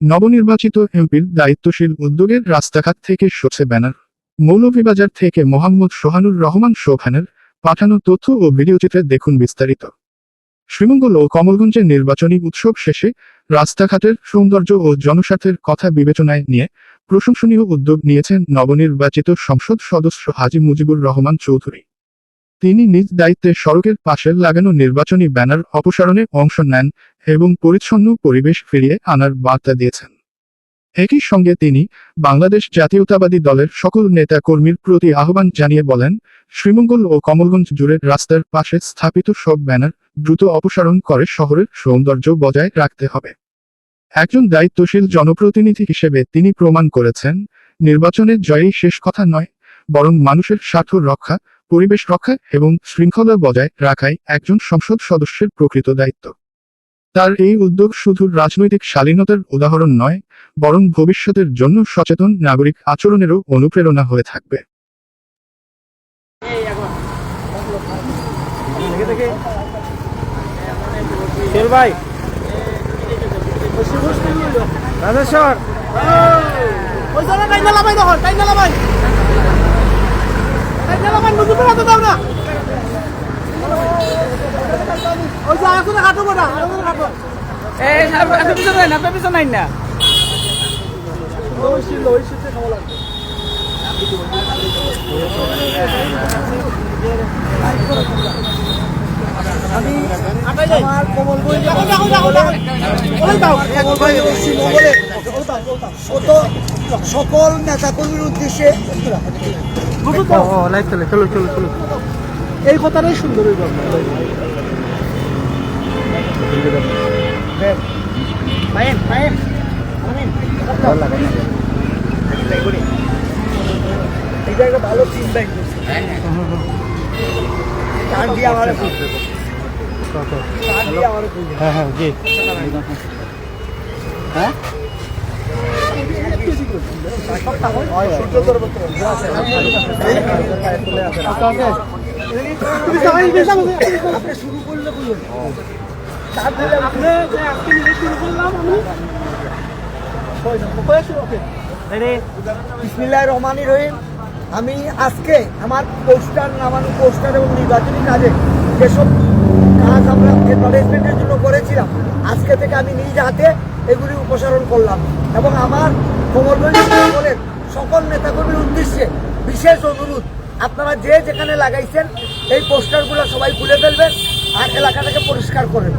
নবনির্বাচিত এমপির দায়িত্বশীল উদ্যোগের রাস্তাঘাট থেকে সরছে ব্যানার। মৌলভীবাজার থেকে মোহাম্মদ সোহানুর রহমান সোহানের পাঠানো তথ্য ও ভিডিওচিত্রে দেখুন বিস্তারিত। শ্রীমঙ্গল ও কমলগঞ্জের নির্বাচনী উৎসব শেষে রাস্তাঘাটের সৌন্দর্য ও জনস্বার্থের কথা বিবেচনায় নিয়ে প্রশংসনীয় উদ্যোগ নিয়েছেন নবনির্বাচিত সংসদ সদস্য হাজী মুজিবুর রহমান চৌধুরী। তিনি নিজ দায়িত্বে সড়কের পাশে লাগানো নির্বাচনী ব্যানার অপসারণে অংশ নেন এবং পরিচ্ছন্ন পরিবেশ ফিরিয়ে আনার বার্তা দিয়েছেন। একই সঙ্গে তিনি বাংলাদেশ জাতীয়তাবাদী দলের সকল নেতা কর্মীর প্রতি আহ্বান জানিয়ে বলেন, শ্রীমঙ্গল ও কমলগঞ্জ জুড়ে রাস্তার পাশে স্থাপিত সব ব্যানার দ্রুত অপসারণ করে শহরের সৌন্দর্য বজায় রাখতে হবে। একজন দায়িত্বশীল জনপ্রতিনিধি হিসেবে তিনি প্রমাণ করেছেন, নির্বাচনের জয়ই শেষ কথা নয়, বরং মানুষের স্বার্থ রক্ষা, পরিবেশ রক্ষা এবং শৃঙ্খলা বজায় রাখাই একজন সংসদ সদস্যের প্রকৃত দায়িত্ব। তার এই উদ্যোগ শুধু রাজনৈতিক শালীনতার উদাহরণ নয়, বরং ভবিষ্যতের জন্য সচেতন নাগরিক আচরণেরও অনুপ্রেরণা হয়ে থাকবে। সকল নেতাকর্মীর উদ্দেশ্যে এই কথাটাই সুন্দর। এটা একটা ভালো চিন্তা শুরু করলে বিসমিল্লাহির রহমানির রহিম। আমি আজকে আমার পোস্টার নামানো পোস্টার এবং নির্বাচনী কাজে যেসব কাজ আমরা অ্যাডভার্টাইজমেন্টের জন্য করেছিলাম, আজকে থেকে আমি নিজ হাতে এগুলি উপসারণ করলাম এবং আমার কমলগঞ্জ জনগণের সকল নেতাকর্মীর উদ্দেশ্যে বিশেষ অনুরোধ, আপনারা যে যেখানে লাগাইছেন এই পোস্টারগুলো সবাই খুলে ফেলবেন আর এলাকাটাকে পরিষ্কার করেন।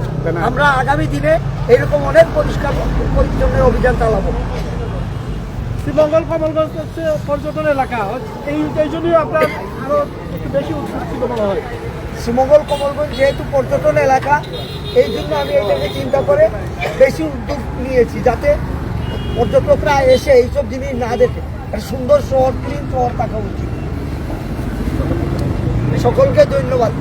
আমরা আগামী দিনে এরকম অনেক পরিষ্কার পরিচ্ছন্নের অভিযান চালাবো। শ্রীমঙ্গল কমলগঞ্জ হচ্ছে পর্যটন এলাকা, এই জন্যই আপনার আরো একটু বেশি উৎসাহিত মনে হয়। শ্রীমঙ্গল কমলগঞ্জ যেহেতু পর্যটন এলাকা, এই জন্য আমি এটাকে চিন্তা করে বেশি উদ্যোগ নিয়েছি, যাতে পর্যটকরা এসে এইসব জিনিস না দেখে একটা সুন্দর শহর, ক্লিন শহর থাকা উচিত। সকলকে ধন্যবাদ।